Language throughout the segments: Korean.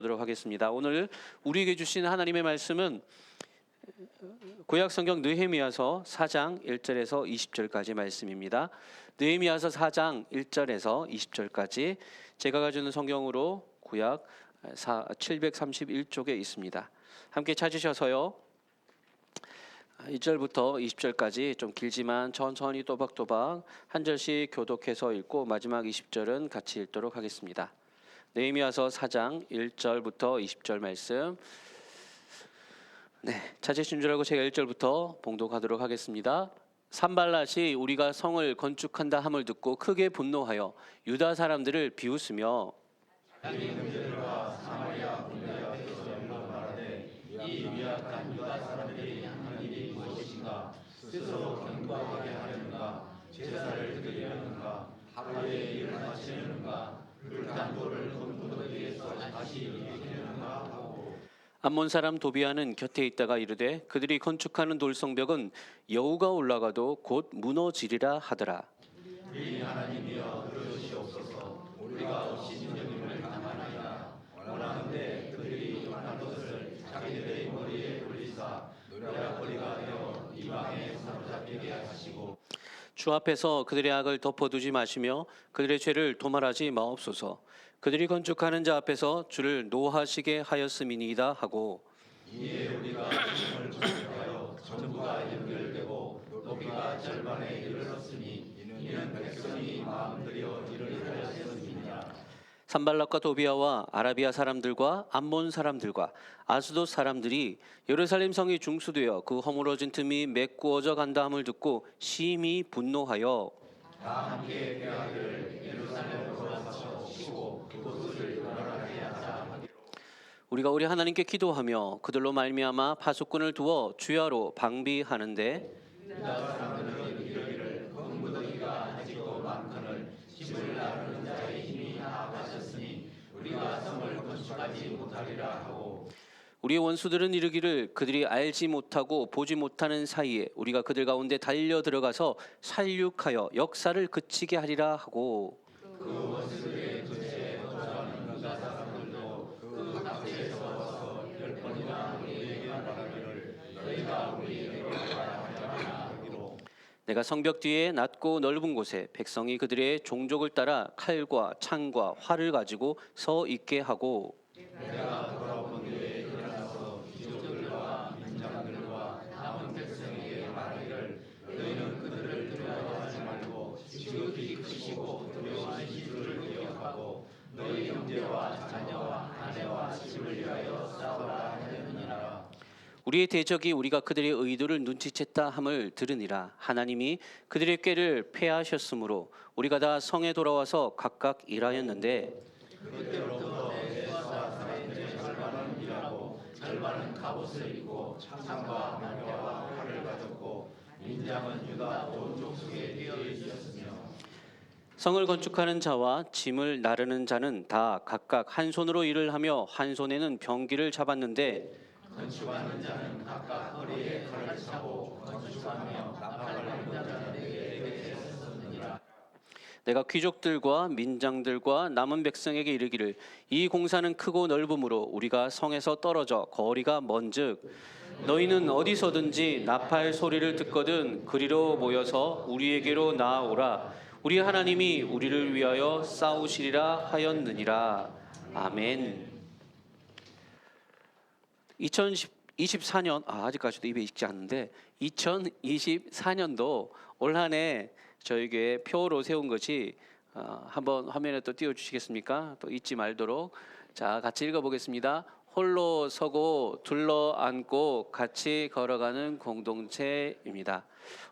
보도록 하겠습니다. 오늘 우리에게 주신 하나님의 말씀은 구약성경 느헤미야서 4장 1절에서 20절까지 말씀입니다. 느헤미야서 4장 1절에서 20절까지 제가 가지고 있는 성경으로 구약 731쪽에 있습니다. 함께 찾으셔서요. 1절부터 20절까지 좀 길지만 천천히 또박또박 한 절씩 교독해서 읽고 마지막 20절은 같이 읽도록 하겠습니다. 느헤미야서 4장 1절부터 20절 말씀. 찾으신 줄 알고 제가 1절부터 봉독하도록 하겠습니다. 산발랏이 우리가 성을 건축한다 함을 듣고 크게 분노하여 유다 사람들을 비웃으며 이 미약한 유다 사람들이 하나님이 무엇인가 스스로 경고하게 하려는가 제사를 드리려는가 하루에 일을 마치려는가 불탄 돌을 돈무더기에서 다시 일으키려는가 하고 암몬 사람 도비아는 곁에 있다가 이르되 그들이 건축하는 돌성벽은 여우가 올라가도 곧 무너지리라 하더라. 우리 하나님이여 들으시옵소서. 우리가 신령님을 당하나이다. 원하는데 그들이 원한 것을 자기들의 머리에 올리사 노략거리가 되어 이방에 사로잡히게 하시고 주 앞에서 그들의 악을 덮어두지 마시며 그들의 죄를 도말하지 마옵소서. 그들이 건축하는 자 앞에서 주를 노하시게 하였음이니이다 하고 이에 우리가 주님을 고백하여 전부가 연결되고 높이가 절반에 이르렀으니 이는 백성이 마음 들여 이를 하였음이니라. 산발락과 도비아와 아라비아 사람들과 암몬 사람들과 아스돗 사람들이 예루살렘 성이 중수되어 그 허물어진 틈이 메꾸어져 간다 함을 듣고 심히 분노하여 다 함께 대하기를 예루살렘으로 가서 쉬고 그곳을 멸하게 하자. 우리가 우리 하나님께 기도하며 그들로 말미암아 파수꾼을 두어 주야로 방비하는데 유다 사람들은 이르기를 흙무더기가 아직도 많거늘 집을 나르는 자의 힘이 나아가셨으니 우리가 성을 건축하지 못하리라 하고 우리의 원수들은 이르기를 그들이 알지 못하고 보지 못하는 사이에 우리가 그들 가운데 달려 들어가서 살육하여 역사를 그치게 하리라 하고 그 원수들의 그치에 거주하는 유다 사람들도 그 각지에서 와서 10번이나 우리에게 말하기를 너희가 우리에게 와야 하냐 하기로 내가 성벽 뒤에 낮고 넓은 곳에 백성이 그들의 종족을 따라 칼과 창과 활을 가지고 서 있게 하고 내가 돌아본 뒤에 일어나서 귀족들과 민장들과 남은 백성에게 말하기를 너희는 그들을 두려워하지 말고 지극히 크시고 두려우신 주를 기억하고 너희 형제와 자녀와 아내와 집을 위하여 싸우라 하였느니라. 우리의 대적이 우리가 그들의 의도를 눈치챘다 함을 들으니라. 하나님이 그들의 꾀를 패하셨으므로 우리가 다 성에 돌아와서 각각 일하였는데 그때로부터 에스와 사람들의 절반은 일하고 절반은 갑옷을 입고 창과 말대와 활을 가졌고 민장은 유다 온 족속에 뛰어 있었으며 성을 건축하는 자와 짐을 나르는 자는 다 각각 한 손으로 일을 하며 한 손에는 병기를 잡았는데 건축하는 자는 각각 허리에 칼을 차고 건축하며 나팔을 자는 에게 했었느니라. 내가 귀족들과 민장들과 남은 백성에게 이르기를 이 공사는 크고 넓음으로 우리가 성에서 떨어져 거리가 먼즉 너희는 어디서든지 나팔 소리를 듣거든 그리로 모여서 우리에게로 나아오라. 우리 하나님이 우리를 위하여 싸우시리라 하였느니라. 아멘. 2024년 아직까지도 입에 익지 않는데 2024년도 올 한 해 저희 교회 표로 세운 것이 한번 화면에 또 띄워주시겠습니까? 또 잊지 말도록. 자, 같이 읽어보겠습니다. 홀로 서고 둘러 앉고 같이 걸어가는 공동체입니다.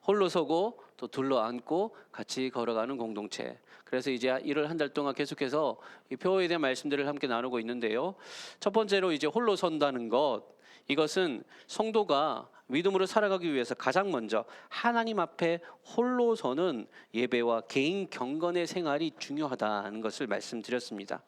홀로 서고 또 둘러 앉고 같이 걸어가는 공동체. 그래서 이제 1월 한 달 동안 계속해서 이 표에 대한 말씀들을 함께 나누고 있는데요. 첫 번째로 이제 홀로 선다는 것, 이것은 성도가 믿음으로 살아가기 위해서 가장 먼저 하나님 앞에 홀로 서는 예배와 개인 경건의 생활이 중요하다는 것을 말씀드렸습니다.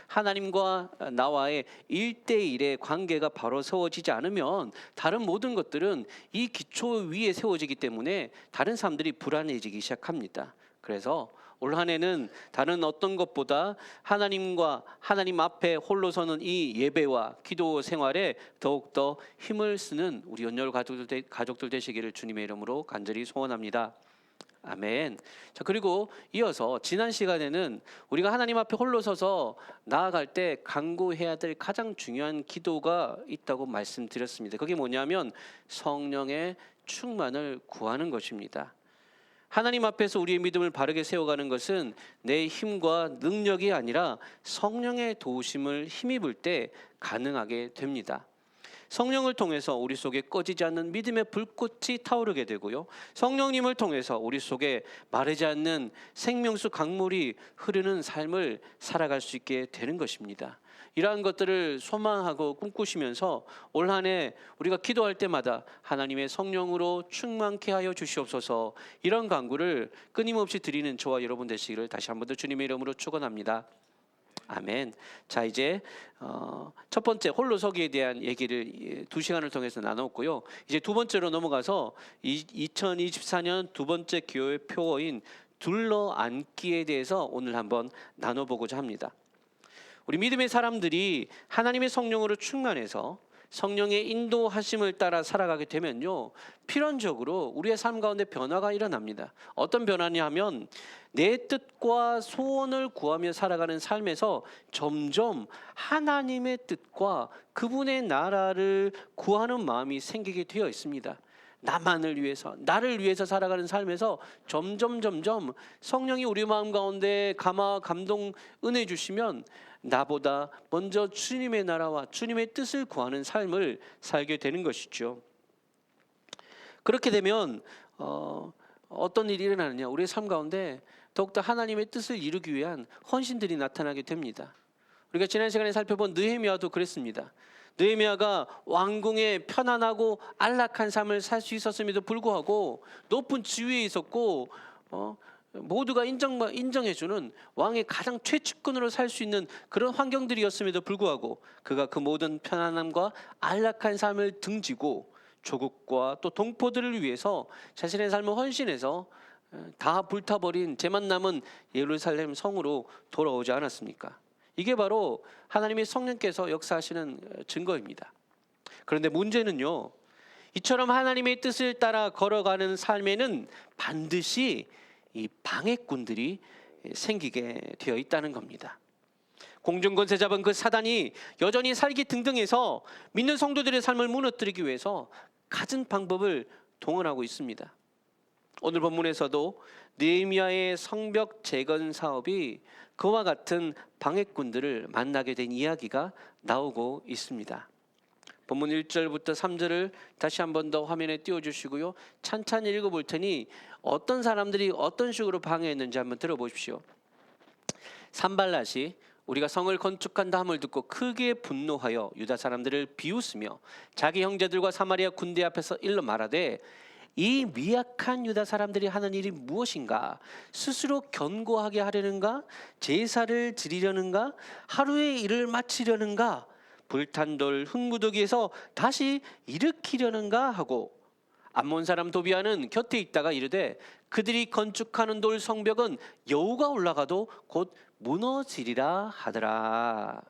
하나님과 나와의 1대1의 관계가 바로 세워지지 않으면 다른 모든 것들은 이 기초 위에 세워지기 때문에 다른 사람들이 불안해지기 시작합니다. 그래서 올 한 해는 다른 어떤 것보다 하나님과 하나님 앞에 홀로 서는 이 예배와 기도 생활에 더욱더 힘을 쓰는 우리 연열 가족들 되시기를 주님의 이름으로 간절히 소원합니다. 아멘. 자, 그리고 이어서 지난 시간에는 우리가 하나님 앞에 홀로 서서 나아갈 때 간구해야 될 가장 중요한 기도가 있다고 말씀드렸습니다. 그게 뭐냐면 성령의 충만을 구하는 것입니다. 하나님 앞에서 우리의 믿음을 바르게 세워가는 것은 내 힘과 능력이 아니라 성령의 도우심을 힘입을 때 가능하게 됩니다. 성령을 통해서 우리 속에 꺼지지 않는 믿음의 불꽃이 타오르게 되고요. 성령님을 통해서 우리 속에 마르지 않는 생명수 강물이 흐르는 삶을 살아갈 수 있게 되는 것입니다. 이러한 것들을 소망하고 꿈꾸시면서 올 한 해 우리가 기도할 때마다 하나님의 성령으로 충만케 하여 주시옵소서, 이런 간구를 끊임없이 드리는 저와 여러분 되시기를 다시 한 번 더 주님의 이름으로 축원합니다. 아멘. 자, 이제 첫 번째 홀로서기에 대한 얘기를 2시간을 통해서 나눴고요. 이제 두 번째로 넘어가서 2024년 두 번째 교회 표어인 둘러앉기에 대해서 오늘 한번 나눠보고자 합니다. 우리 믿음의 사람들이 하나님의 성령으로 충만해서 성령의 인도하심을 따라 살아가게 되면요, 필연적으로 우리의 삶 가운데 변화가 일어납니다. 어떤 변화냐 하면 내 뜻과 소원을 구하며 살아가는 삶에서 점점 하나님의 뜻과 그분의 나라를 구하는 마음이 생기게 되어 있습니다. 나만을 위해서, 나를 위해서 살아가는 삶에서 점점 성령이 우리 마음 가운데 감동 은혜 주시면 나보다 먼저 주님의 나라와 주님의 뜻을 구하는 삶을 살게 되는 것이죠. 그렇게 되면 어떤 일이 일어나느냐, 우리의 삶 가운데 더욱더 하나님의 뜻을 이루기 위한 헌신들이 나타나게 됩니다. 우리가 지난 시간에 살펴본 느헤미야도 그랬습니다. 느헤미야가 왕궁에 편안하고 안락한 삶을 살 수 있었음에도 불구하고 높은 지위에 있었고 모두가 인정해주는 왕의 가장 최측근으로 살 수 있는 그런 환경들이었음에도 불구하고 그가 그 모든 편안함과 안락한 삶을 등지고 조국과 또 동포들을 위해서 자신의 삶을 헌신해서 다 불타버린 죄만 남은 예루살렘 성으로 돌아오지 않았습니까? 이게 바로 하나님의 성령께서 역사하시는 증거입니다. 그런데 문제는요, 이처럼 하나님의 뜻을 따라 걸어가는 삶에는 반드시 이 방해꾼들이 생기게 되어 있다는 겁니다. 공중권세 잡은 그 사단이 여전히 살기 등등해서 믿는 성도들의 삶을 무너뜨리기 위해서 갖은 방법을 동원하고 있습니다. 오늘 본문에서도 느헤미야의 성벽 재건 사업이 그와 같은 방해꾼들을 만나게 된 이야기가 나오고 있습니다. 본문 1절부터 3절을 다시 한 번 더 화면에 띄워주시고요, 찬찬히 읽어볼 테니 어떤 사람들이 어떤 식으로 방해했는지 한번 들어보십시오. 산발랏이 우리가 성을 건축한다 함을 듣고 크게 분노하여 유다 사람들을 비웃으며 자기 형제들과 사마리아 군대 앞에서 일러 말하되, 이 미약한 유다 사람들이 하는 일이 무엇인가? 스스로 견고하게 하려는가? 제사를 드리려는가? 하루의 일을 마치려는가? 불탄 돌 흙무더기에서 다시 일으키려는가? 하고 암몬 사람 도비아는 곁에 있다가 이르되, 그들이 건축하는 돌 성벽은 여우가 올라가도 곧 무너지리라 하더라.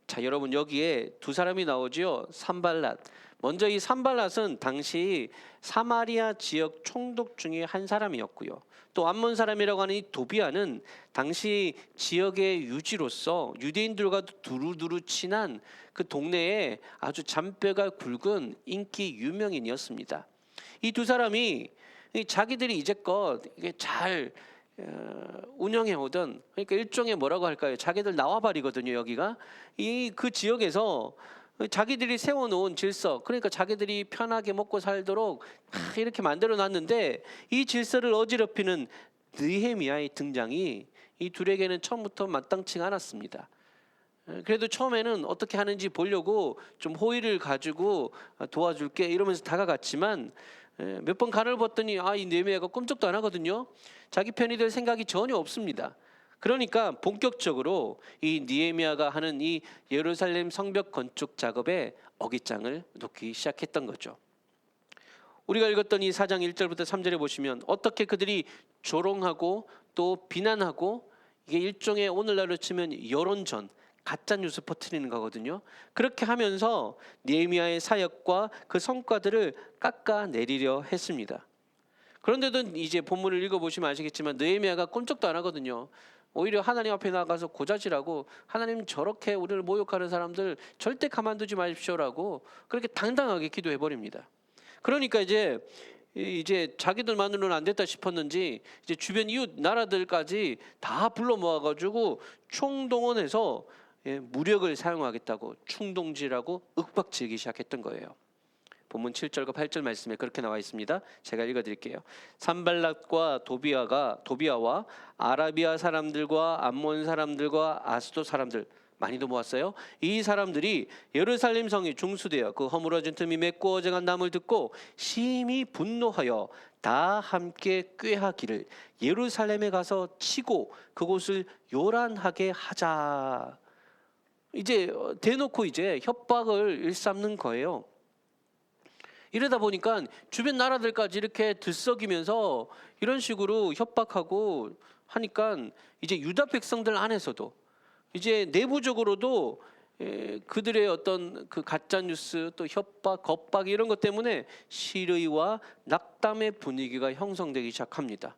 자, 여러분, 여기에 두 사람이 나오지요. 산발랏. 먼저 이 산발랏은 당시 사마리아 지역 총독 중에 한 사람이었고요. 또 암몬 사람이라고 하는 이 도비아는 당시 지역의 유지로서 유대인들과도 두루두루 친한 그 동네에 아주 잔뼈가 굵은 인기 유명인이었습니다. 이 두 사람이 자기들이 이제껏 잘 운영해 오던, 그러니까 일종의 뭐라고 할까요? 자기들 나와바리거든요. 여기가 그 지역에서 자기들이 세워놓은 질서, 그러니까 자기들이 편하게 먹고 살도록 이렇게 만들어놨는데 이 질서를 어지럽히는 느헤미야의 등장이 이 둘에게는 처음부터 마땅치가 않았습니다. 그래도 처음에는 어떻게 하는지 보려고 좀 호의를 가지고 도와줄게 이러면서 다가갔지만 몇 번 간을 봤더니 이 느헤미야가 꼼짝도 안 하거든요. 자기 편이 될 생각이 전혀 없습니다. 그러니까 본격적으로 이 느헤미야가 하는 이 예루살렘 성벽 건축 작업에 어깃장을 놓기 시작했던 거죠. 우리가 읽었던 이 4장 1절부터 3절에 보시면 어떻게 그들이 조롱하고 또 비난하고 이게 일종의 오늘날로 치면 여론전, 가짜 뉴스 퍼뜨리는 거거든요. 그렇게 하면서 느헤미야의 사역과 그 성과들을 깎아내리려 했습니다. 그런데도 이제 본문을 읽어보시면 아시겠지만 느헤미야가 꼼짝도 안 하거든요. 오히려 하나님 앞에 나가서 고자질하고 하나님 저렇게 우리를 모욕하는 사람들 절대 가만두지 마십시오라고 그렇게 당당하게 기도해 버립니다. 그러니까 이제 자기들만으로는 안 됐다 싶었는지 이제 주변 이웃 나라들까지 다 불러 모아가지고 총동원해서 무력을 사용하겠다고 충동질하고 윽박지르기 시작했던 거예요. 본문 7절과 8절 말씀에 그렇게 나와 있습니다. 제가 읽어드릴게요. 산발락과 도비아와 아라비아 사람들과 암몬 사람들과 아스도 사람들 많이도 모았어요. 이 사람들이 예루살렘 성이 중수되어 그 허물어진 틈이 맺고 어쟁한 남을 듣고 심히 분노하여 다 함께 꾀하기를 예루살렘에 가서 치고 그곳을 요란하게 하자. 이제 대놓고 이제 협박을 일삼는 거예요. 이러다 보니까 주변 나라들까지 이렇게 들썩이면서 이런 식으로 협박하고 하니까 이제 유다 백성들 안에서도 이제 내부적으로도 그들의 어떤 그 가짜 뉴스 또 협박, 겁박 이런 것 때문에 시르이와 낙담의 분위기가 형성되기 시작합니다.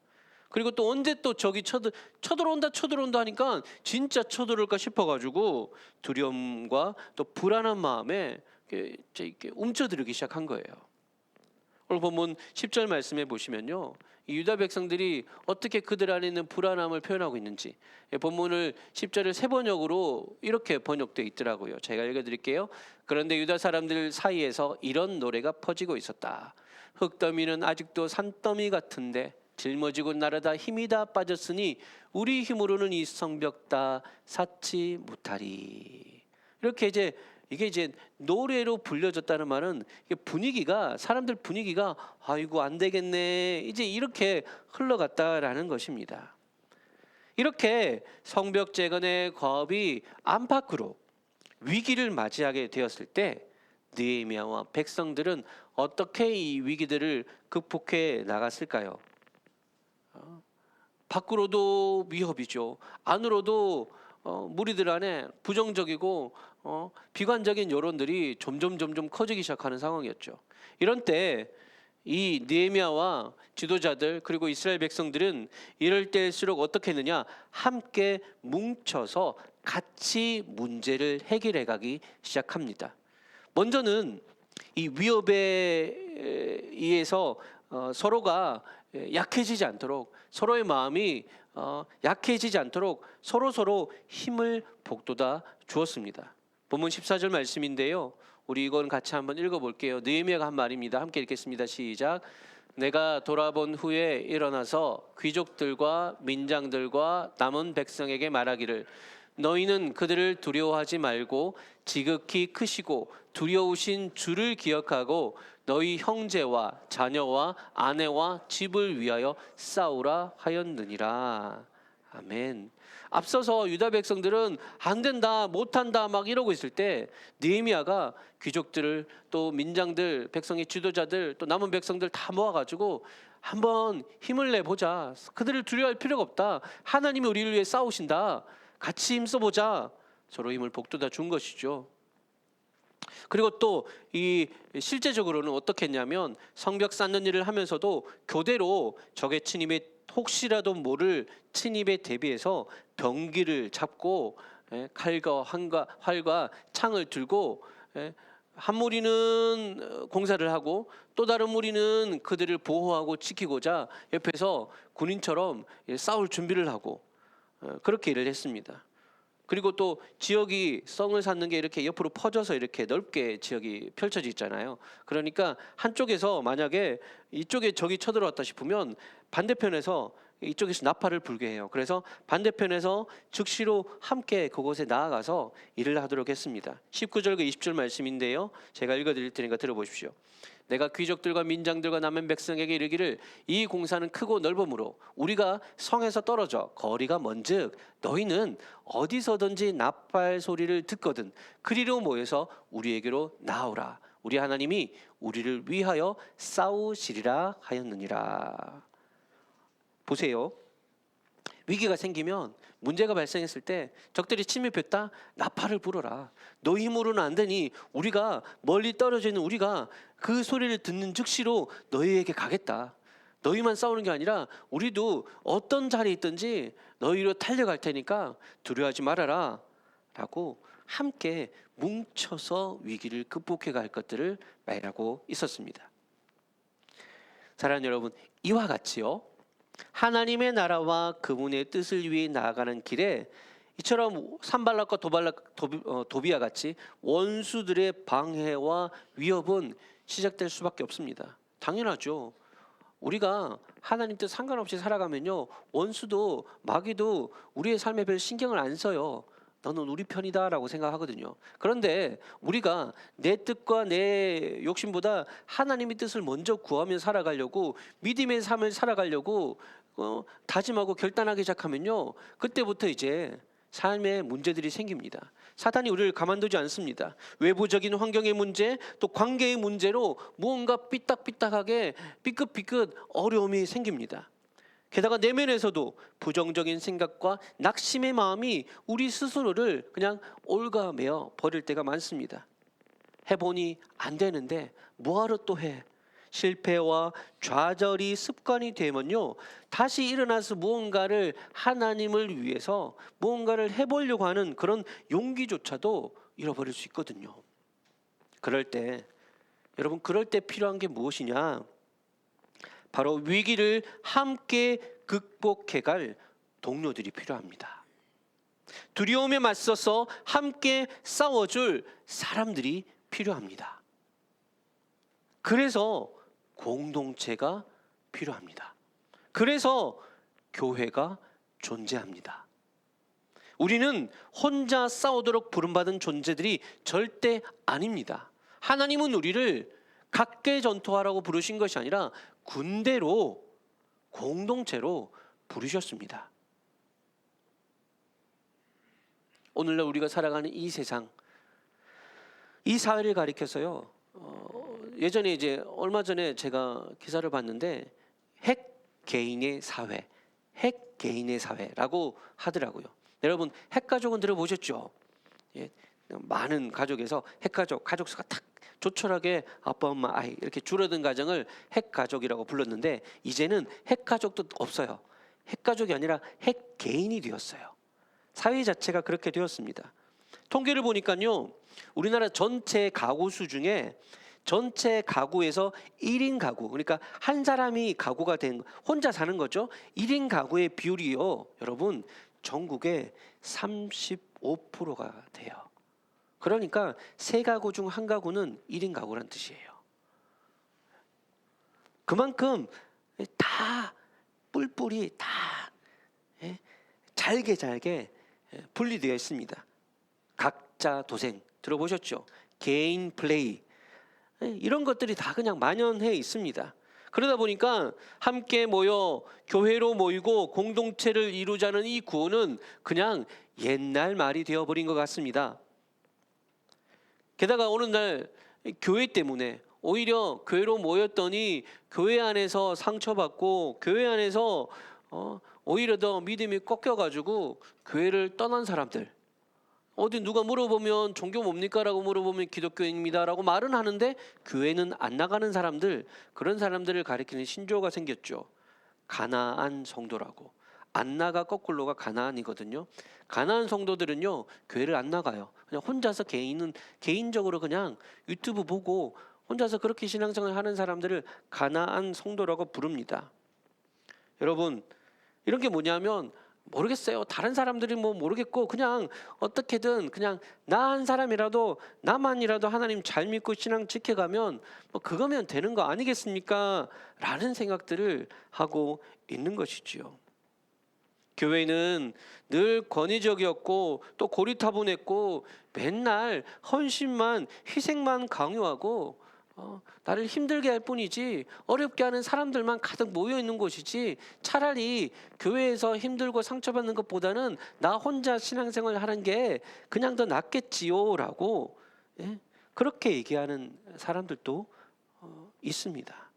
그리고 또 언제 또 적이 쳐들어온다 하니까 진짜 쳐들어올까 싶어가지고 두려움과 또 불안한 마음에 이렇게 움켜들기 시작한 거예요. 오늘 본문 10절 말씀해 보시면요, 이 유다 백성들이 어떻게 그들 안에 있는 불안함을 표현하고 있는지 본문을 10절을 세 번역으로 이렇게 번역되어 있더라고요. 제가 읽어드릴게요. 그런데 유다 사람들 사이에서 이런 노래가 퍼지고 있었다. 흙더미는 아직도 산더미 같은데 짊어지고 나르다 힘이 다 빠졌으니 우리 힘으로는 이 성벽 다 쌓지 못하리. 이렇게 이게 이제 노래로 불려졌다는 말은 사람들 분위기가 아이고 안 되겠네 이제 이렇게 흘러갔다라는 것입니다. 이렇게 성벽 재건의 과업이 안팎으로 위기를 맞이하게 되었을 때 느헤미야와 백성들은 어떻게 이 위기들을 극복해 나갔을까요? 밖으로도 위협이죠. 안으로도 무리들 안에 부정적이고 비관적인 여론들이 점점 커지기 시작하는 상황이었죠. 이런 때 이 느헤미야와 지도자들 그리고 이스라엘 백성들은 이럴 때일수록 어떻게 했느냐, 함께 뭉쳐서 같이 문제를 해결해 가기 시작합니다. 먼저는 이 위협에 의해서 서로가 약해지지 않도록, 서로의 마음이 약해지지 않도록 서로 힘을 북돋아 주었습니다. 본문 14절 말씀인데요, 우리 이건 같이 한번 읽어볼게요. 느헤미야가 한 말입니다. 함께 읽겠습니다. 시작. 내가 돌아본 후에 일어나서 귀족들과 민장들과 남은 백성에게 말하기를 너희는 그들을 두려워하지 말고 지극히 크시고 두려우신 주를 기억하고 너희 형제와 자녀와 아내와 집을 위하여 싸우라 하였느니라. 아멘. 앞서서 유다 백성들은 안 된다, 못한다 막 이러고 있을 때 느헤미야가 귀족들을 또 민장들, 백성의 지도자들 또 남은 백성들 다 모아가지고 한번 힘을 내보자. 그들을 두려워할 필요가 없다. 하나님이 우리를 위해 싸우신다. 같이 힘써보자. 서로 힘을 북돋아 준 것이죠. 그리고 또 이 실제적으로는 어떻게 했냐면 성벽 쌓는 일을 하면서도 교대로 적의 침입에 혹시라도 모를 침입에 대비해서 병기를 잡고 칼과 활과 창을 들고 한 무리는 공사를 하고 또 다른 무리는 그들을 보호하고 지키고자 옆에서 군인처럼 싸울 준비를 하고 그렇게 일을 했습니다. 그리고 또 지역이 성을 쌓는 게 이렇게 옆으로 퍼져서 이렇게 넓게 지역이 펼쳐져 있잖아요. 그러니까 한쪽에서 만약에 이쪽에 적이 쳐들어왔다 싶으면 반대편에서 이쪽에서 나팔을 불게 해요. 그래서 반대편에서 즉시로 함께 그곳에 나아가서 일을 하도록 했습니다. 19절과 20절 말씀인데요, 제가 읽어드릴 테니까 들어보십시오. 내가 귀족들과 민장들과 남은 백성에게 이르기를 이 공사는 크고 넓음으로 우리가 성에서 떨어져 거리가 먼즉 너희는 어디서든지 나팔 소리를 듣거든 그리로 모여서 우리에게로 나오라. 우리 하나님이 우리를 위하여 싸우시리라 하였느니라. 보세요. 위기가 생기면 문제가 발생했을 때 적들이 침입했다? 나팔을 불어라. 너 힘으로는 안 되니 우리가 멀리 떨어져 있는 우리가 그 소리를 듣는 즉시로 너희에게 가겠다. 너희만 싸우는 게 아니라 우리도 어떤 자리에 있든지 너희로 달려갈 테니까 두려워하지 말아라 라고 함께 뭉쳐서 위기를 극복해 갈 것들을 말하고 있었습니다. 사랑하는 여러분, 이와 같이요, 하나님의 나라와 그분의 뜻을 위해 나아가는 길에 이처럼 산발락과 도비와 같이 원수들의 방해와 위협은 시작될 수밖에 없습니다. 당연하죠. 우리가 하나님 뜻 상관없이 살아가면요, 원수도 마귀도 우리의 삶에 별 신경을 안 써요. 너는 우리 편이다라고 생각하거든요. 그런데 우리가 내 뜻과 내 욕심보다 하나님의 뜻을 먼저 구하며 살아가려고, 믿음의 삶을 살아가려고 다짐하고 결단하기 시작하면요, 그때부터 이제 삶에 문제들이 생깁니다. 사탄이 우리를 가만두지 않습니다. 외부적인 환경의 문제, 또 관계의 문제로 무언가 삐딱삐딱하게 삐끗삐끗 어려움이 생깁니다. 게다가 내면에서도 부정적인 생각과 낙심의 마음이 우리 스스로를 그냥 올가매어 버릴 때가 많습니다. 해보니 안 되는데 뭐하러 또 해? 실패와 좌절이 습관이 되면요, 다시 일어나서 무언가를 하나님을 위해서 무언가를 해보려고 하는 그런 용기조차도 잃어버릴 수 있거든요. 그럴 때 여러분, 그럴 때 필요한 게 무엇이냐? 바로 위기를 함께 극복해 갈 동료들이 필요합니다. 두려움에 맞서서 함께 싸워줄 사람들이 필요합니다. 그래서 공동체가 필요합니다. 그래서 교회가 존재합니다. 우리는 혼자 싸우도록 부름받은 존재들이 절대 아닙니다. 하나님은 우리를 각계 전투하라고 부르신 것이 아니라 군대로, 공동체로 부르셨습니다. 오늘날 우리가 살아가는 이 세상, 이 사회를 가리켜서요, 예전에 이제 얼마 전에 제가 기사를 봤는데 핵 개인의 사회, 핵 개인의 사회라고 하더라고요. 여러분, 핵가족은 들어보셨죠? 예, 많은 가족에서 핵가족, 가족수가 탁 조촐하게 아빠, 엄마, 아이 이렇게 줄어든 가정을 핵가족이라고 불렀는데, 이제는 핵가족도 없어요. 핵가족이 아니라 핵개인이 되었어요. 사회 자체가 그렇게 되었습니다. 통계를 보니까요, 우리나라 전체 가구 수 중에 전체 가구에서 1인 가구, 그러니까 한 사람이 가구가 된, 혼자 사는 거죠. 1인 가구의 비율이요, 여러분, 전국에 35%가 돼요. 그러니까 세 가구 중 한 가구는 1인 가구란 뜻이에요. 그만큼 다 뿔뿔이 다 잘게 분리되어 있습니다. 각자 도생 들어보셨죠? 개인 플레이, 이런 것들이 다 그냥 만연해 있습니다. 그러다 보니까 함께 모여 교회로 모이고 공동체를 이루자는 이 구호는 그냥 옛날 말이 되어버린 것 같습니다. 게다가 어느 날 교회 때문에 오히려 교회로 모였더니 교회 안에서 상처받고 교회 안에서 오히려 더 믿음이 꺾여가지고 교회를 떠난 사람들, 어디 누가 물어보면 종교 뭡니까? 라고 물어보면 기독교인입니다 라고 말은 하는데 교회는 안 나가는 사람들, 그런 사람들을 가리키는 신조어가 생겼죠. 가나안 성도라고. 안 나가 거꾸로가 가나안이거든요. 가나안 성도들은요, 교회를 안 나가요. 그냥 혼자서 개인적으로 그냥 유튜브 보고 혼자서 그렇게 신앙생활 하는 사람들을 가나안 성도라고 부릅니다. 여러분, 이런 게 뭐냐면, 모르겠어요. 다른 사람들이 뭐 모르겠고 그냥 어떻게든 그냥 나 한 사람이라도, 나만이라도 하나님 잘 믿고 신앙 지켜가면 뭐 그거면 되는 거 아니겠습니까? 라는 생각들을 하고 있는 것이지요. 교회는 늘 권위적이었고 또 고리타분했고 맨날 헌신만, 희생만 강요하고 나를 힘들게 할 뿐이지 어렵게 하는 사람들만 가득 모여 있는 곳이지, 차라리 교회에서 힘들고 상처받는 것보다는 나 혼자 신앙생활 하는 게 그냥 더 낫겠지요 라고 그렇게 얘기하는 사람들도 있습니다.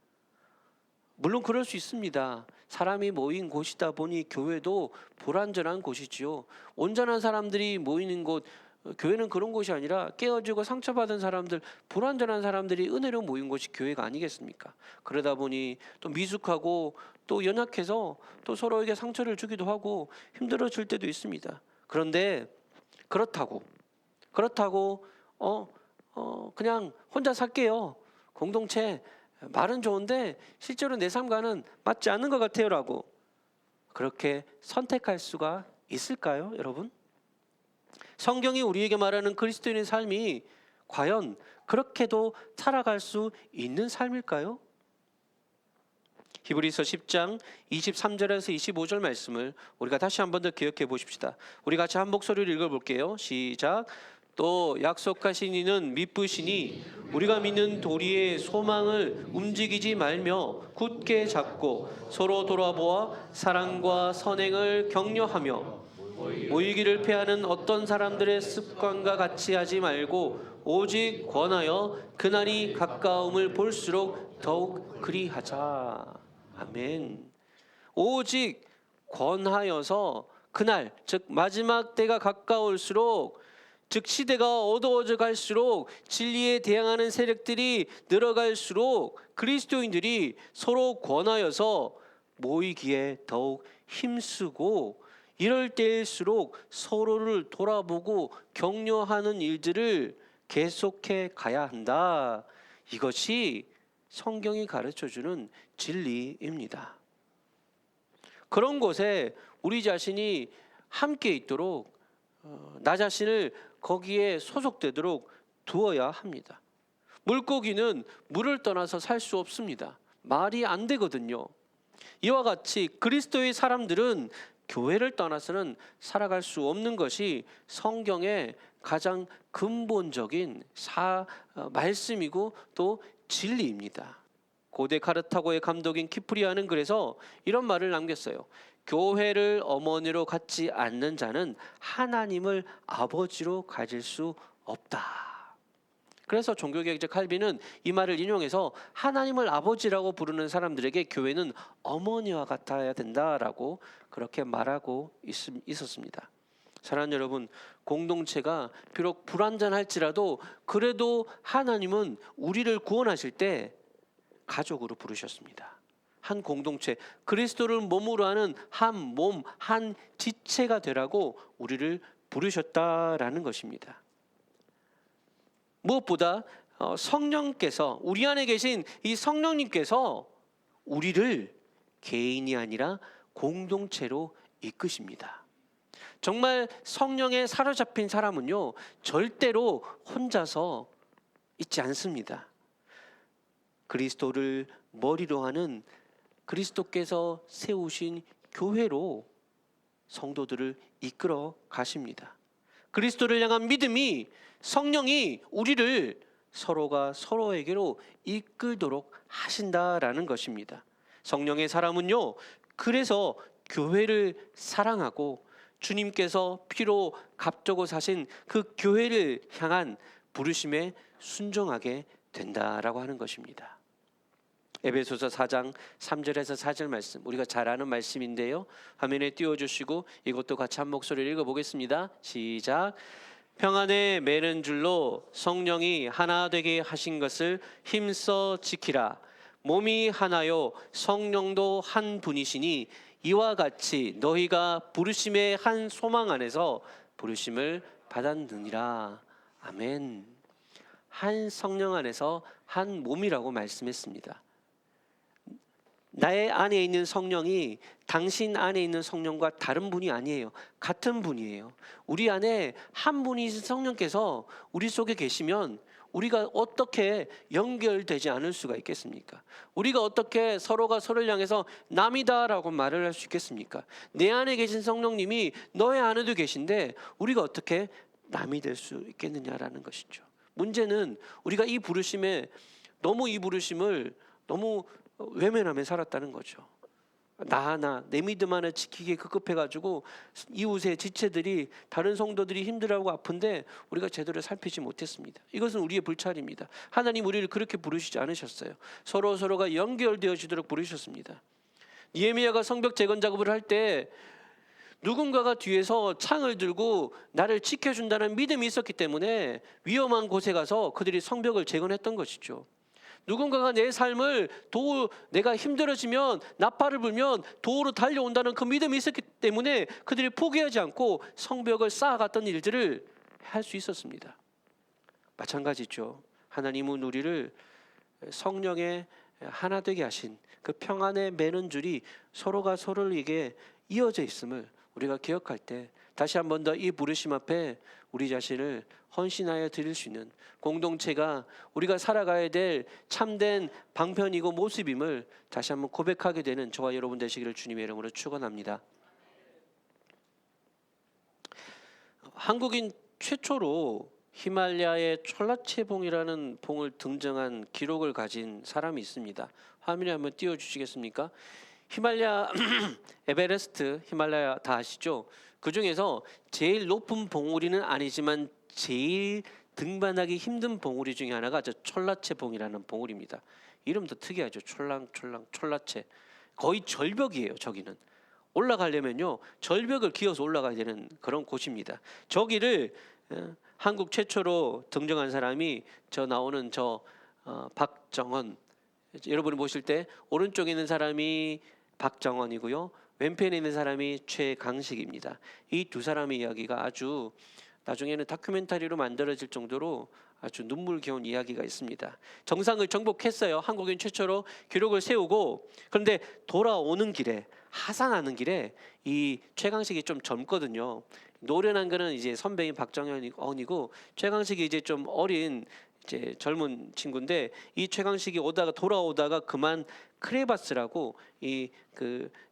물론 그럴 수 있습니다. 사람이 모인 곳이다 보니 교회도 불완전한 곳이지요. 온전한 사람들이 모이는 곳, 교회는 그런 곳이 아니라 깨어지고 상처받은 사람들, 불완전한 사람들이 은혜로 모인 곳이 교회가 아니겠습니까? 그러다 보니 또 미숙하고 또 연약해서 또 서로에게 상처를 주기도 하고 힘들어질 때도 있습니다. 그런데 그렇다고 그냥 혼자 살게요. 공동체 말은 좋은데 실제로 내 삶과는 맞지 않는 것 같아요라고 그렇게 선택할 수가 있을까요, 여러분? 성경이 우리에게 말하는 그리스도인의 삶이 과연 그렇게도 살아갈 수 있는 삶일까요? 히브리서 10장 23절에서 25절 말씀을 우리가 다시 한 번 더 기억해 보십시다. 우리 같이 한 목소리로 읽어볼게요. 시작. 또 약속하신 이는 미쁘시니 우리가 믿는 도리의 소망을 움직이지 말며 굳게 잡고 서로 돌아보아 사랑과 선행을 격려하며 모이기를 피하는 어떤 사람들의 습관과 같이 하지 말고 오직 권하여 그날이 가까움을 볼수록 더욱 그리하자. 아멘. 오직 권하여서 그날, 즉 마지막 때가 가까울수록, 즉 시대가 어두워져 갈수록 진리에 대항하는 세력들이 늘어갈수록 그리스도인들이 서로 권하여서 모이기에 더욱 힘쓰고 이럴 때일수록 서로를 돌아보고 격려하는 일들을 계속해 가야 한다. 이것이 성경이 가르쳐주는 진리입니다. 그런 곳에 우리 자신이 함께 있도록 나 자신을 거기에 소속되도록 두어야 합니다. 물고기는 물을 떠나서 살 수 없습니다. 말이 안 되거든요. 이와 같이 그리스도의 사람들은 교회를 떠나서는 살아갈 수 없는 것이 성경의 가장 근본적인 말씀이고 또 진리입니다. 고대 카르타고의 감독인 키프리아는 그래서 이런 말을 남겼어요. 교회를 어머니로 갖지 않는 자는 하나님을 아버지로 가질 수 없다. 그래서 종교개혁자 칼빈은 이 말을 인용해서 하나님을 아버지라고 부르는 사람들에게 교회는 어머니와 같아야 된다라고 그렇게 말하고 있었습니다. 사랑하는 여러분, 공동체가 비록 불완전할지라도 그래도 하나님은 우리를 구원하실 때 가족으로 부르셨습니다. 한 공동체, 그리스도를 몸으로 하는 한 몸, 한 지체가 되라고 우리를 부르셨다라는 것입니다. 무엇보다 성령께서, 우리 안에 계신 이 성령님께서 우리를 개인이 아니라 공동체로 이끄십니다. 정말 성령에 사로잡힌 사람은요, 절대로 혼자서 있지 않습니다. 그리스도를 머리로 하는 그리스도께서 세우신 교회로 성도들을 이끌어 가십니다. 그리스도를 향한 믿음이, 성령이 우리를 서로가 서로에게로 이끌도록 하신다라는 것입니다. 성령의 사람은요, 그래서 교회를 사랑하고 주님께서 피로 값주고 사신 그 교회를 향한 부르심에 순종하게 된다라고 하는 것입니다. 에베소서 4장 3절에서 4절 말씀, 우리가 잘 아는 말씀인데요, 화면에 띄워주시고 이것도 같이 한 목소리로 읽어보겠습니다. 시작. 평안에 매는 줄로 성령이 하나 되게 하신 것을 힘써 지키라. 몸이 하나요 성령도 한 분이시니 이와 같이 너희가 부르심의 한 소망 안에서 부르심을 받았느니라. 아멘. 한 성령 안에서 한 몸이라고 말씀했습니다. 나의 안에 있는 성령이 당신 안에 있는 성령과 다른 분이 아니에요. 같은 분이에요. 우리 안에 한 분이신 성령께서 우리 속에 계시면 우리가 어떻게 연결되지 않을 수가 있겠습니까? 우리가 어떻게 서로가 서로를 향해서 남이다라고 말을 할 수 있겠습니까? 내 안에 계신 성령님이 너의 안에도 계신데 우리가 어떻게 남이 될 수 있겠느냐라는 것이죠. 문제는 우리가 이 부르심을 너무 외면하며 살았다는 거죠. 나 하나 내 믿음 하나 지키기에 급급해가지고 이웃의 지체들이 다른 성도들이 힘들어하고 아픈데 우리가 제대로 살피지 못했습니다. 이것은 우리의 불찰입니다. 하나님 우리를 그렇게 부르시지 않으셨어요. 서로가 연결되어지도록 부르셨습니다. 니에미야가 성벽 재건 작업을 할 때 누군가가 뒤에서 창을 들고 나를 지켜준다는 믿음이 있었기 때문에 위험한 곳에 가서 그들이 성벽을 재건했던 것이죠. 누군가가 내 삶을 내가 힘들어지면 나팔을 불면 도로 달려온다는 그 믿음이 있었기 때문에 그들이 포기하지 않고 성벽을 쌓아갔던 일들을 할 수 있었습니다. 마찬가지죠. 하나님은 우리를 성령의 하나 되게 하신 그 평안의 매는 줄이 서로가 서로에게 이어져 있음을 우리가 기억할 때 다시 한 번 더 이 부르심 앞에 우리 자신을 헌신하여 드릴 수 있는 공동체가 우리가 살아가야 될 참된 방편이고 모습임을 다시 한번 고백하게 되는 저와 여러분 되시기를 주님의 이름으로 축원합니다. 한국인 최초로 히말라야의 촐라체봉이라는 봉을 등정한 기록을 가진 사람이 있습니다. 화면에 한번 띄워주시겠습니까? 히말라야 에베레스트 히말라야 다 아시죠? 그 중에서 제일 높은 봉우리는 아니지만 제일 등반하기 힘든 봉우리 중에 하나가 저 촐라체 봉이라는 봉우리입니다. 이름도 특이하죠. 촐라체. 거의 절벽이에요. 저기는 올라가려면요 절벽을 기어서 올라가야 되는 그런 곳입니다. 저기를 한국 최초로 등정한 사람이 저 나오는 박정원. 여러분이 보실 때 오른쪽에 있는 사람이 박정원이고요. 왼편에 있는 사람이 최강식입니다. 이 두 사람의 이야기가 아주 나중에는 다큐멘터리로 만들어질 정도로 아주 눈물겨운 이야기가 있습니다. 정상을 정복했어요. 한국인 최초로 기록을 세우고 그런데 돌아오는 길에 하산하는 길에 이 최강식이 좀 젊거든요. 노련한 거는 이제 선배인 박정원이고 최강식이 이제 좀 어린 이제 젊은 친구인데 이 최강식이 돌아오다가 그만 크레바스라고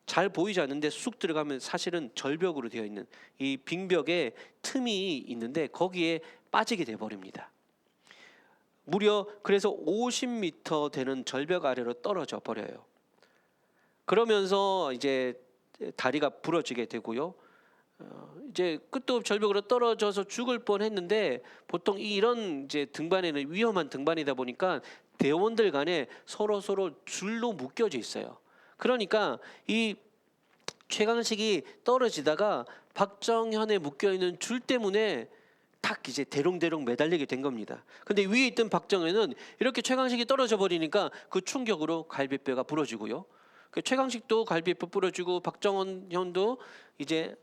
잘 보이지 않는데 쑥 들어가면 사실은 절벽으로 되어 있는 이 빙벽에 틈이 있는데 거기에 빠지게 돼 버립니다. 무려 그래서 50m 되는 절벽 아래로 떨어져 버려요. 그러면서 이제 다리가 부러지게 되고요. 이제 끝도 없이 절벽으로 떨어져서 죽을 뻔했는데 보통 이런 이제 등반에는 위험한 등반이다 보니까 대원들 간에 서로 줄로 묶여져 있어요. 그러니까 이 최강식이 떨어지다가 박정현에 묶여 있는 줄 때문에 탁 이제 대롱대롱 매달리게 된 겁니다. 근데 위에 있던 박정현은 이렇게 최강식이 떨어져 버리니까 그 충격으로 갈비뼈가 부러지고요. 그 최강식도 갈비뼈 부러지고 박정현도 이제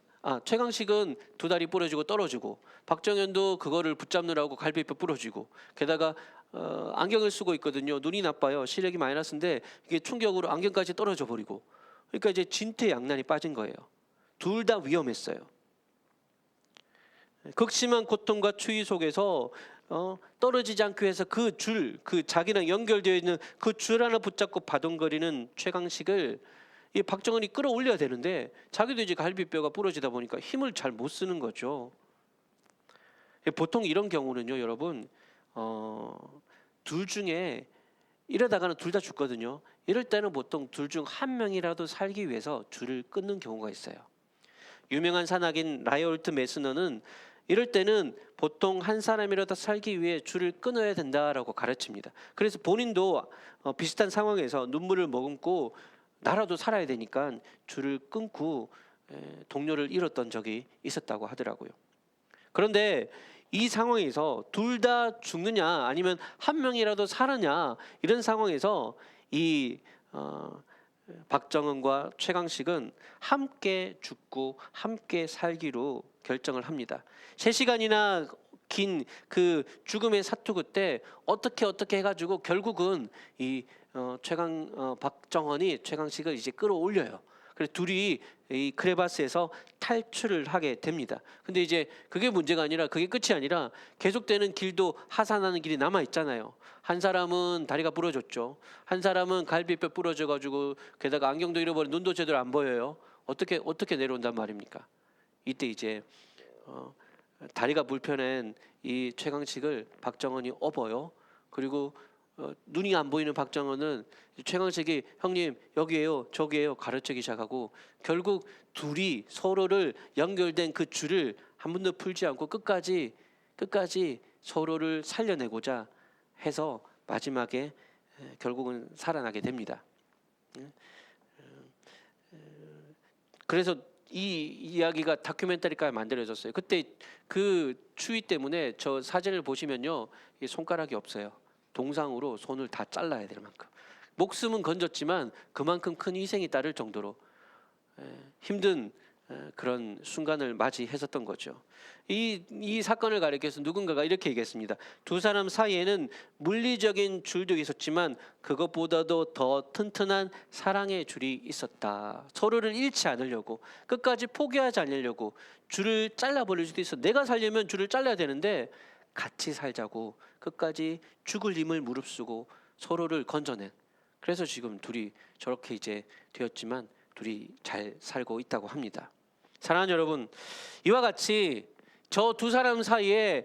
최강식은 두 다리 부러지고 떨어지고 박정현도 그거를 붙잡느라고 갈비뼈 부러지고 게다가 안경을 쓰고 있거든요. 눈이 나빠요. 시력이 마이너스인데 이게 충격으로 안경까지 떨어져 버리고 그러니까 이제 진퇴양난이 빠진 거예요. 둘 다 위험했어요. 극심한 고통과 추위 속에서 떨어지지 않기 위해서 그 자기랑 연결되어 있는 그 줄 하나 붙잡고 바둥거리는 최강식을 이 박정원이 끌어올려야 되는데 자기도 이제 갈비뼈가 부러지다 보니까 힘을 잘 못 쓰는 거죠. 보통 이런 경우는요, 여러분, 둘 중에 이러다가는 둘 다 죽거든요. 이럴 때는 보통 둘 중 한 명이라도 살기 위해서 줄을 끊는 경우가 있어요. 유명한 산악인 라이올트 메스너는 이럴 때는 보통 한 사람이라도 살기 위해 줄을 끊어야 된다라고 가르칩니다. 그래서 본인도 비슷한 상황에서 눈물을 머금고 나라도 살아야 되니까 줄을 끊고 동료를 잃었던 적이 있었다고 하더라고요. 그런데 이 상황에서 둘 다 죽느냐 아니면 한 명이라도 살았냐 이런 상황에서 이 박정은과 최강식은 함께 죽고 함께 살기로 결정을 합니다. 3시간이나 긴 그 죽음의 사투 끝에 어떻게 해가지고 결국은 이 박정원이 최강식을 이제 끌어올려요. 그래서 둘이 이 크레바스에서 탈출을 하게 됩니다. 근데 이제 그게 문제가 아니라 그게 끝이 아니라 계속되는 길도 하산하는 길이 남아 있잖아요. 한 사람은 다리가 부러졌죠. 한 사람은 갈비뼈 부러져 가지고 게다가 안경도 잃어버린 눈도 제대로 안 보여요. 어떻게 내려온단 말입니까? 이때 이제 다리가 불편한 이 최강식을 박정원이 업어요. 그리고 눈이 안 보이는 박정원은 최강식이 형님 여기에요 저기에요 가르치기 시작하고 결국 둘이 서로를 연결된 그 줄을 한 번도 풀지 않고 끝까지 서로를 살려내고자 해서 마지막에 결국은 살아나게 됩니다. 그래서 이 이야기가 다큐멘터리까지 만들어졌어요. 그때 그 추위 때문에 저 사진을 보시면요, 이 손가락이 없어요. 동상으로 손을 다 잘라야 될 만큼. 목숨은 건졌지만 그만큼 큰 희생이 따를 정도로 힘든 그런 순간을 맞이했었던 거죠. 이 사건을 가리켜서 누군가가 이렇게 얘기했습니다. 두 사람 사이에는 물리적인 줄도 있었지만 그것보다도 더 튼튼한 사랑의 줄이 있었다. 서로를 잃지 않으려고, 끝까지 포기하지 않으려고 줄을 잘라버릴 수도 있어. 내가 살려면 줄을 잘라야 되는데 같이 살자고 끝까지 죽을 힘을 무릅쓰고 서로를 건져낸. 그래서 지금 둘이 저렇게 이제 되었지만 둘이 잘 살고 있다고 합니다. 사랑하는 여러분, 이와 같이 저 두 사람 사이에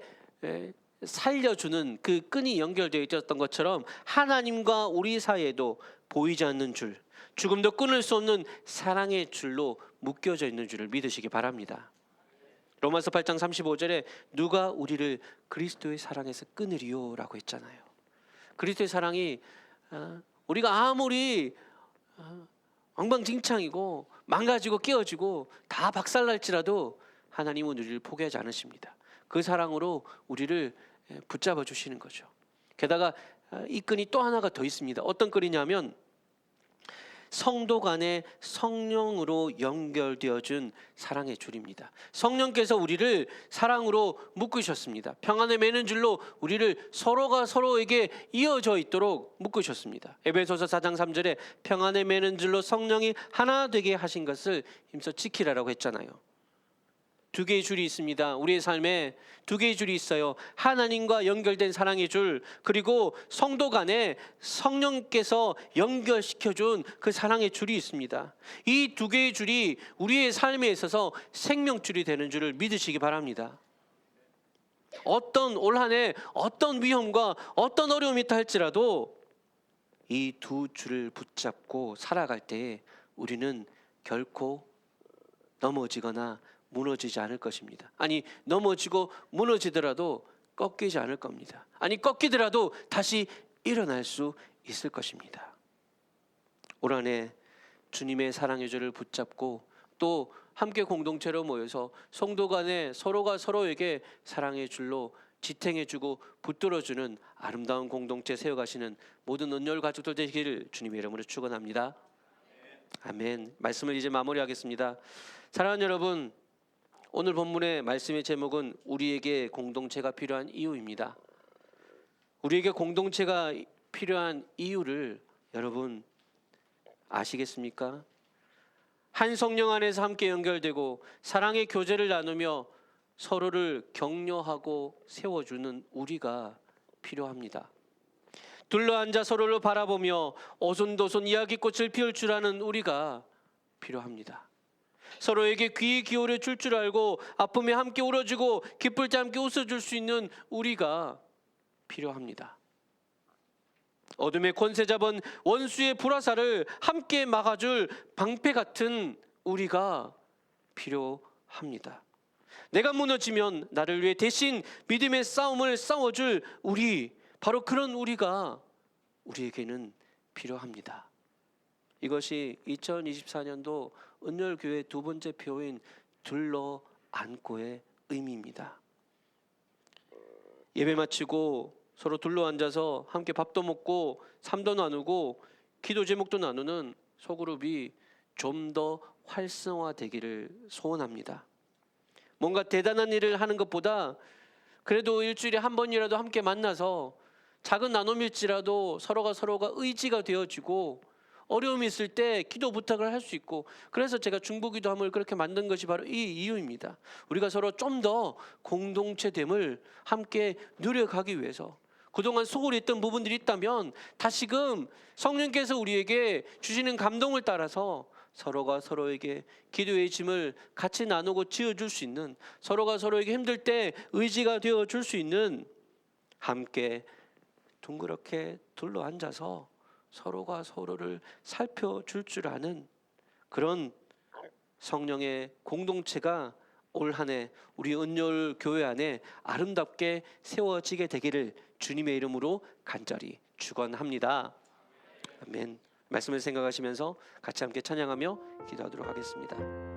살려주는 그 끈이 연결되어 있었던 것처럼 하나님과 우리 사이에도 보이지 않는 줄, 죽음도 끊을 수 없는 사랑의 줄로 묶여져 있는 줄을 믿으시기 바랍니다. 로마서 8장 35절에 누가 우리를 그리스도의 사랑에서 끊으리요 라고 했잖아요. 그리스도의 사랑이 우리가 아무리 엉망진창이고 망가지고 깨어지고 다 박살날지라도 하나님은 우리를 포기하지 않으십니다. 그 사랑으로 우리를 붙잡아 주시는 거죠. 게다가 이 끈이 또 하나가 더 있습니다. 어떤 끈이냐면 성도 간의 성령으로 연결되어준 사랑의 줄입니다. 성령께서 우리를 사랑으로 묶으셨습니다. 평안에 매는 줄로 우리를 서로가 서로에게 이어져 있도록 묶으셨습니다. 에베소서 4장 3절에 평안에 매는 줄로 성령이 하나 되게 하신 것을 힘써 지키라라고 했잖아요. 두 개의 줄이 있습니다. 우리의 삶에 두 개의 줄이 있어요. 하나님과 연결된 사랑의 줄, 그리고 성도 간에 성령께서 연결시켜준 그 사랑의 줄이 있습니다. 이 두 개의 줄이 우리의 삶에 있어서 생명줄이 되는 줄을 믿으시기 바랍니다. 어떤 올 한 해 어떤 위험과 어떤 어려움이 있다 할지라도 이 두 줄을 붙잡고 살아갈 때 우리는 결코 넘어지거나 무너지지 않을 것입니다. 아니, 넘어지고 무너지더라도 꺾이지 않을 겁니다. 아니, 꺾이더라도 다시 일어날 수 있을 것입니다. 올 한 해 주님의 사랑의 줄을 붙잡고 또 함께 공동체로 모여서 성도 간에 서로가 서로에게 사랑의 줄로 지탱해주고 붙들어주는 아름다운 공동체 세워가시는 모든 은열 가족들 되시기를 주님의 이름으로 축원합니다. 아멘. 말씀을 이제 마무리하겠습니다. 사랑하는 여러분, 오늘 본문의 말씀의 제목은 우리에게 공동체가 필요한 이유입니다. 우리에게 공동체가 필요한 이유를 여러분 아시겠습니까? 한 성령 안에서 함께 연결되고 사랑의 교제를 나누며 서로를 격려하고 세워주는 우리가 필요합니다. 둘러앉아 서로를 바라보며 오손도손 이야기꽃을 피울 줄 아는 우리가 필요합니다. 서로에게 귀 기울여 줄 줄 알고 아픔에 함께 울어주고 기쁠 때 함께 웃어줄 수 있는 우리가 필요합니다. 어둠의 권세 잡은 원수의 불화살을 함께 막아줄 방패 같은 우리가 필요합니다. 내가 무너지면 나를 위해 대신 믿음의 싸움을 싸워줄 우리, 바로 그런 우리가 우리에게는 필요합니다. 이것이 2024년도 은열교회 두 번째 표인 둘러 안고의 의미입니다. 예배 마치고 서로 둘러 앉아서 함께 밥도 먹고 삶도 나누고 기도 제목도 나누는 소그룹이 좀 더 활성화되기를 소원합니다. 뭔가 대단한 일을 하는 것보다 그래도 일주일에 한 번이라도 함께 만나서 작은 나눔일지라도 서로가 의지가 되어지고 어려움이 있을 때 기도 부탁을 할 수 있고, 그래서 제가 중보기도함을 그렇게 만든 것이 바로 이 이유입니다. 우리가 서로 좀 더 공동체됨을 함께 누려가기 위해서 그동안 소홀히 했던 부분들이 있다면 다시금 성령께서 우리에게 주시는 감동을 따라서 서로가 서로에게 기도의 짐을 같이 나누고 지어줄 수 있는, 서로가 서로에게 힘들 때 의지가 되어줄 수 있는 함께 둥그렇게 둘러 앉아서 서로가 서로를 살펴줄 줄 아는 그런 성령의 공동체가 올 한 해 우리 은율 교회 안에 아름답게 세워지게 되기를 주님의 이름으로 간절히 축원합니다. 아멘. 말씀을 생각하시면서 같이 함께 찬양하며 기도하도록 하겠습니다.